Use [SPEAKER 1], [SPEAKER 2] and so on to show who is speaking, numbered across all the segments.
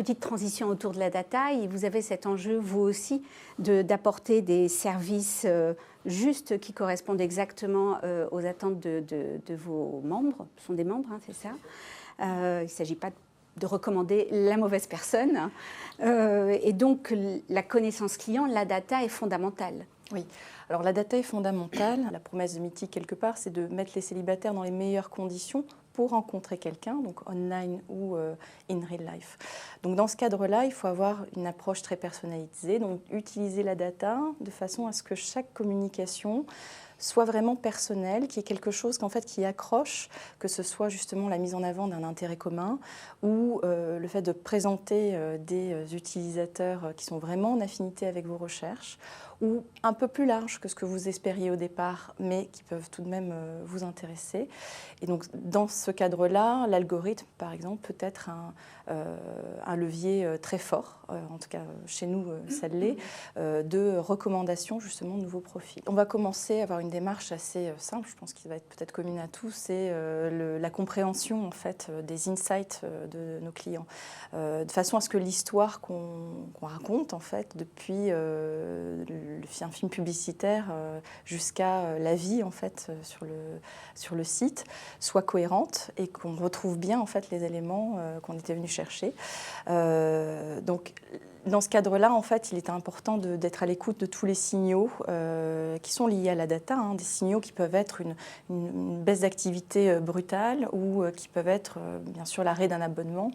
[SPEAKER 1] petite transition autour de la data, et vous avez cet enjeu, vous aussi, d'apporter des services justes qui correspondent exactement aux attentes de vos membres. Ce sont des membres, hein, c'est ça. Il ne s'agit pas de recommander la mauvaise personne. Et donc, la connaissance client, la data est fondamentale.
[SPEAKER 2] Oui, alors la data est fondamentale. La promesse de Mythique, quelque part, c'est de mettre les célibataires dans les meilleures conditions pour rencontrer quelqu'un, donc online ou in real life. Donc dans ce cadre-là, il faut avoir une approche très personnalisée, donc utiliser la data de façon à ce que chaque communication soit vraiment personnelle, qui est quelque chose qui accroche, que ce soit justement la mise en avant d'un intérêt commun ou le fait de présenter des utilisateurs qui sont vraiment en affinité avec vos recherches, ou un peu plus large que ce que vous espériez au départ, mais qui peuvent tout de même vous intéresser. Et donc, dans ce cadre-là, l'algorithme, par exemple, peut être un levier très fort, en tout cas chez nous, ça l'est, de recommandation justement de nouveaux profils. On va commencer à avoir une démarche assez simple, je pense qu'il va être peut-être commune à tous, c'est la compréhension en fait des insights de nos clients, de façon à ce que l'histoire qu'on raconte en fait depuis un film publicitaire jusqu'à la vie en fait sur le site soit cohérente et qu'on retrouve bien en fait les éléments qu'on était venu chercher. Donc dans ce cadre-là, en fait, il est important d'être à l'écoute de tous les signaux qui sont liés à la data, hein, des signaux qui peuvent être une baisse d'activité brutale ou qui peuvent être, bien sûr, l'arrêt d'un abonnement.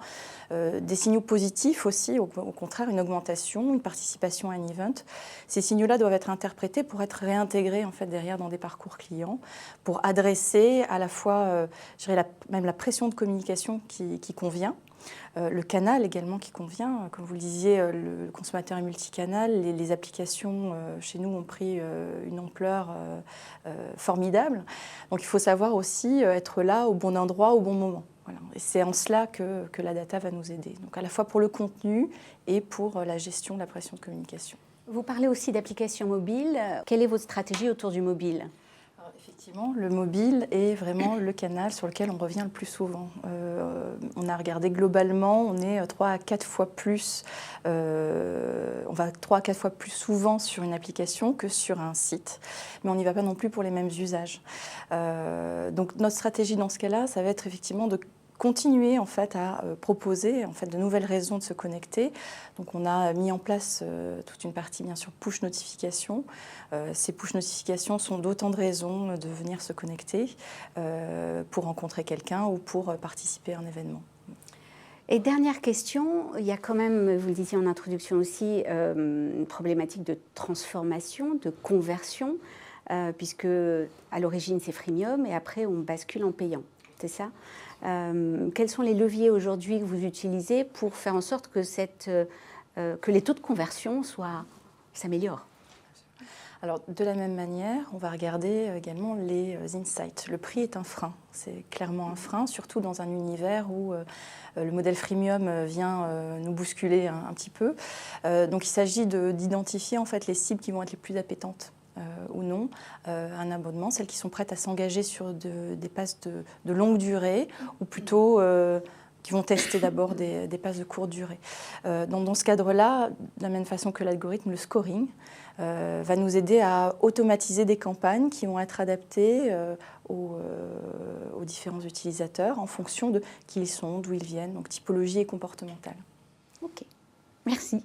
[SPEAKER 2] Des signaux positifs aussi, au contraire, une augmentation, une participation à un event. Ces signaux-là doivent être interprétés pour être réintégrés, en fait, derrière dans des parcours clients, pour adresser à la fois, je dirais, même la pression de communication qui convient. Le canal également qui convient. Comme vous le disiez, le consommateur est multicanal. Les applications chez nous ont pris une ampleur formidable. Donc il faut savoir aussi être là au bon endroit, au bon moment. Voilà. Et c'est en cela que la data va nous aider. Donc à la fois pour le contenu et pour la gestion de la pression de communication.
[SPEAKER 1] Vous parlez aussi d'applications mobiles. Quelle est votre stratégie autour du mobile ?
[SPEAKER 2] Alors, effectivement, le mobile est vraiment le canal sur lequel on revient le plus souvent. On a regardé globalement, on est 3 à 4 fois plus, on va 3 à 4 fois plus souvent sur une application que sur un site, mais on n'y va pas non plus pour les mêmes usages. Donc notre stratégie dans ce cas-là, ça va être effectivement de continuer en fait à proposer en fait de nouvelles raisons de se connecter. Donc on a mis en place toute une partie bien sûr push notification. Ces push notifications sont d'autant de raisons de venir se connecter pour rencontrer quelqu'un ou pour participer à un événement.
[SPEAKER 1] Et dernière question, il y a quand même, vous le disiez en introduction aussi, une problématique de transformation, de conversion, puisque à l'origine c'est freemium et après on bascule en payant, c'est ça ? Quels sont les leviers aujourd'hui que vous utilisez pour faire en sorte que les taux de conversion s'améliorent ?
[SPEAKER 2] Alors, de la même manière, on va regarder également les insights. Le prix est un frein, c'est clairement un frein, surtout dans un univers où le modèle freemium vient nous bousculer un petit peu. Donc, il s'agit d'identifier en fait les cibles qui vont être les plus appétentes. Ou non, un abonnement, celles qui sont prêtes à s'engager sur des passes de longue durée, ou plutôt qui vont tester d'abord des passes de courte durée. Donc dans ce cadre-là, de la même façon que l'algorithme, le scoring va nous aider à automatiser des campagnes qui vont être adaptées aux différents utilisateurs en fonction de qui ils sont, d'où ils viennent, donc typologie et comportementale.
[SPEAKER 1] Ok, merci.